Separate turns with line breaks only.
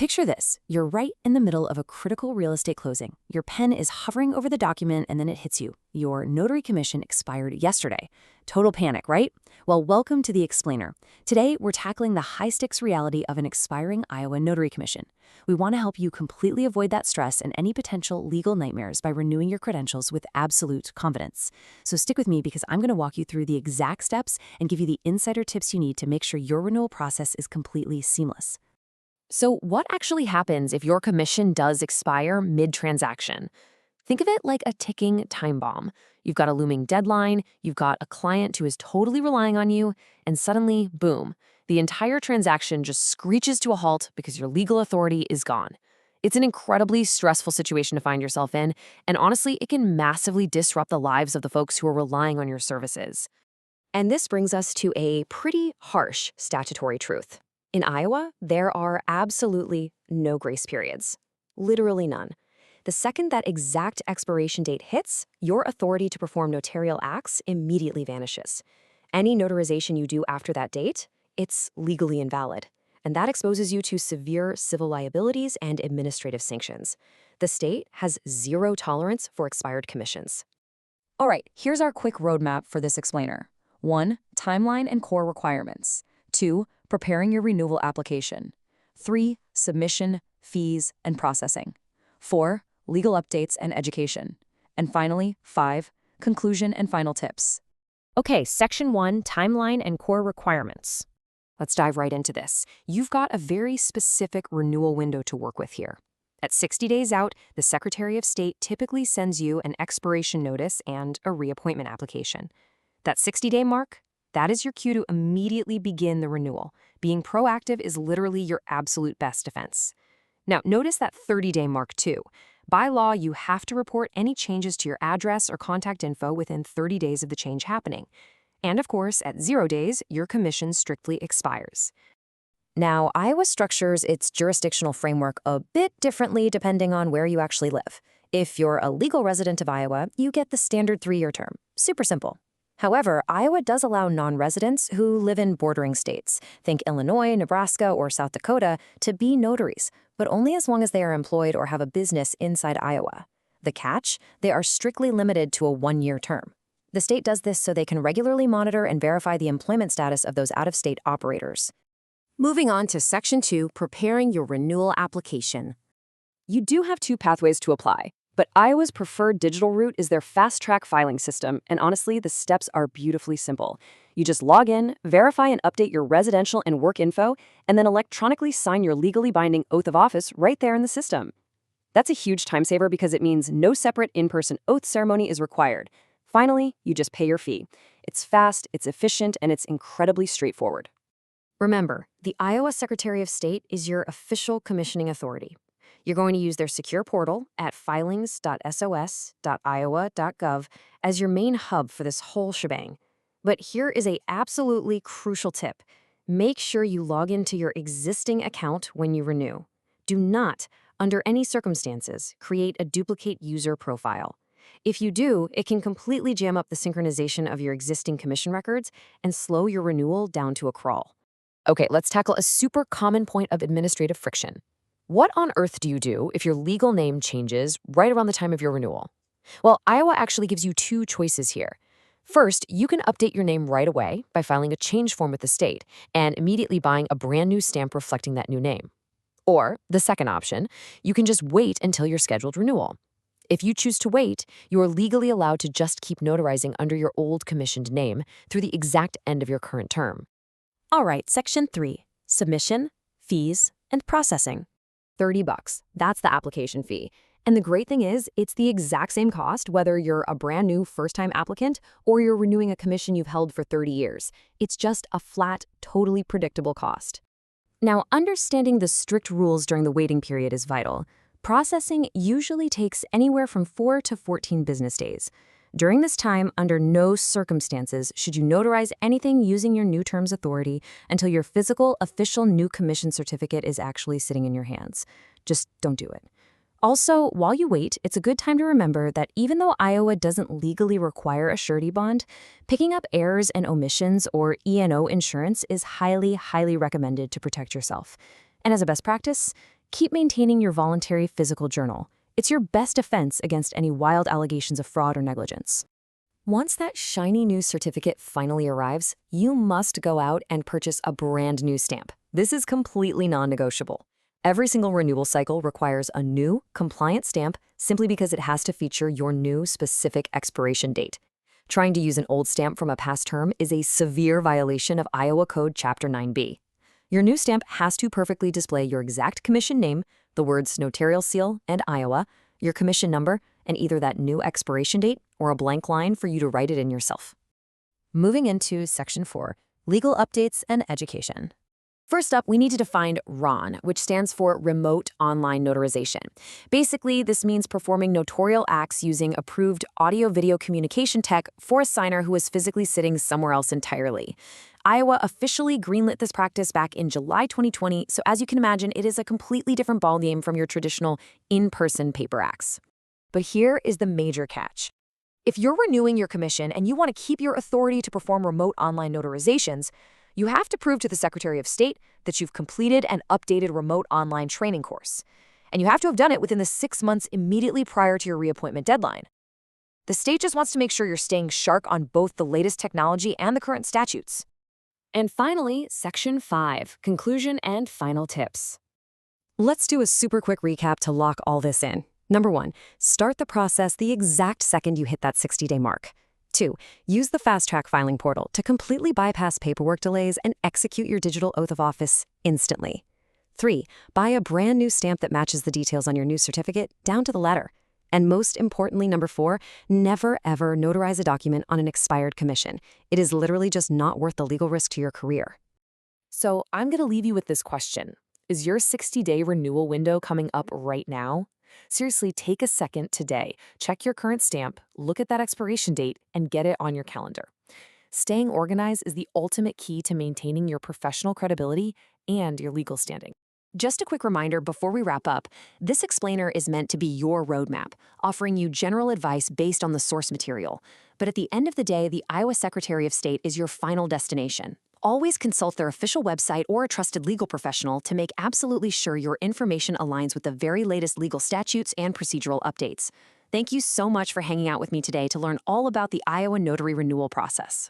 Picture this. You're right in the middle of a critical real estate closing. Your pen is hovering over the document and then it hits you. Your notary commission expired yesterday. Total panic, right? Well, welcome to The Explainer. Today, we're tackling the high-stakes reality of an expiring Iowa notary commission. We want to help you completely avoid that stress and any potential legal nightmares by renewing your credentials with absolute confidence. So stick with me because I'm going to walk you through the exact steps and give you the insider tips you need to make sure your renewal process is completely seamless. So what actually happens if your commission does expire mid-transaction? Think of it like a ticking time bomb. You've got a looming deadline, you've got a client who is totally relying on you, and suddenly, boom, the entire transaction just screeches to a halt because your legal authority is gone. It's an incredibly stressful situation to find yourself in, and honestly, it can massively disrupt the lives of the folks who are relying on your services. And this brings us to a pretty harsh statutory truth. In Iowa, there are absolutely no grace periods. Literally none. The second that exact expiration date hits, your authority to perform notarial acts immediately vanishes. Any notarization you do after that date, it's legally invalid. And that exposes you to severe civil liabilities and administrative sanctions. The state has zero tolerance for expired commissions.
All right, here's our quick roadmap for this explainer. 1. Timeline and core requirements. 2. Preparing your renewal application. 3. Submission, fees, and processing. 4. Legal updates and education. And finally, 5. Conclusion and final tips.
Okay, Section 1, Timeline and Core Requirements. Let's dive right into this. You've got a very specific renewal window to work with here. At 60 days out, the Secretary of State typically sends you an expiration notice and a reappointment application. That 60-day mark, that is your cue to immediately begin the renewal. Being proactive is literally your absolute best defense. Now, notice that 30-day mark too. By law, you have to report any changes to your address or contact info within 30 days of the change happening. And of course, at 0 days, your commission strictly expires. Now, Iowa structures its jurisdictional framework a bit differently depending on where you actually live. If you're a legal resident of Iowa, you get the standard 3-year term. Super simple. However, Iowa does allow non-residents who live in bordering states, think Illinois, Nebraska, or South Dakota, to be notaries, but only as long as they are employed or have a business inside Iowa. The catch? They are strictly limited to a 1-year term. The state does this so they can regularly monitor and verify the employment status of those out-of-state operators. Moving on to Section 2, Preparing Your Renewal Application.
You do have 2 pathways to apply, but Iowa's preferred digital route is their fast-track filing system, and honestly, the steps are beautifully simple. You just log in, verify and update your residential and work info, and then electronically sign your legally binding oath of office right there in the system. That's a huge time saver because it means no separate in-person oath ceremony is required. Finally, you just pay your fee. It's fast, it's efficient, and it's incredibly straightforward.
Remember, the Iowa Secretary of State is your official commissioning authority. You're going to use their secure portal at filings.sos.iowa.gov as your main hub for this whole shebang. But here is a absolutely crucial tip. Make sure you log into your existing account when you renew. Do not, under any circumstances, create a duplicate user profile. If you do, it can completely jam up the synchronization of your existing commission records and slow your renewal down to a crawl. Okay, let's tackle a super common point of administrative friction. What on earth do you do if your legal name changes right around the time of your renewal? Well, Iowa actually gives you 2 choices here. First, you can update your name right away by filing a change form with the state and immediately buying a brand new stamp reflecting that new name. Or, the second option, you can just wait until your scheduled renewal. If you choose to wait, you are legally allowed to just keep notarizing under your old commissioned name through the exact end of your current term. All right, Section 3, Submission, Fees, and Processing. $30. That's the application fee. And the great thing is, it's the exact same cost whether you're a brand new first-time applicant or you're renewing a commission you've held for 30 years. It's just a flat, totally predictable cost. Now, understanding the strict rules during the waiting period is vital. Processing usually takes anywhere from 4 to 14 business days. During this time, under no circumstances should you notarize anything using your new term's authority until your physical, official new commission certificate is actually sitting in your hands. Just don't do it. Also, while you wait, it's a good time to remember that even though Iowa doesn't legally require a surety bond, picking up errors and omissions or E&O insurance is highly, highly recommended to protect yourself. And as a best practice, Keep maintaining your voluntary physical journal. It's your best defense against any wild allegations of fraud or negligence. Once that shiny new certificate finally arrives, you must go out and purchase a brand new stamp. This is completely non-negotiable. Every single renewal cycle requires a new, compliant stamp simply because it has to feature your new specific expiration date. Trying to use an old stamp from a past term is a severe violation of Iowa Code Chapter 9B. Your new stamp has to perfectly display your exact commission name, the words notarial seal and Iowa, your commission number, and either that new expiration date or a blank line for you to write it in yourself. Moving into Section 4, Legal Updates and Education. First up, we need to define RON, which stands for Remote Online Notarization. Basically, this means performing notarial acts using approved audio-video communication tech for a signer who is physically sitting somewhere else entirely. Iowa officially greenlit this practice back in July 2020, so as you can imagine, it is a completely different ballgame from your traditional in-person paper acts. But here is the major catch. If you're renewing your commission and you want to keep your authority to perform remote online notarizations, you have to prove to the Secretary of State that you've completed an updated remote online training course. And you have to have done it within the 6 months immediately prior to your reappointment deadline. The state just wants to make sure you're staying sharp on both the latest technology and the current statutes. And finally, Section 5, Conclusion and Final Tips. Let's do a super quick recap to lock all this in. Number 1, start the process the exact second you hit that 60-day mark. 2, use the fast-track filing portal to completely bypass paperwork delays and execute your digital oath of office instantly. 3, buy a brand new stamp that matches the details on your new certificate down to the letter. And most importantly, number 4, never ever notarize a document on an expired commission. It is literally just not worth the legal risk to your career. So I'm going to leave you with this question. Is your 60-day renewal window coming up right now? Seriously, take a second today, check your current stamp, look at that expiration date, and get it on your calendar. Staying organized is the ultimate key to maintaining your professional credibility and your legal standing. Just a quick reminder before we wrap up, this explainer is meant to be your roadmap, offering you general advice based on the source material. But at the end of the day, the Iowa Secretary of State is your final destination. Always consult their official website or a trusted legal professional to make absolutely sure your information aligns with the very latest legal statutes and procedural updates. Thank you so much for hanging out with me today to learn all about the Iowa Notary renewal process.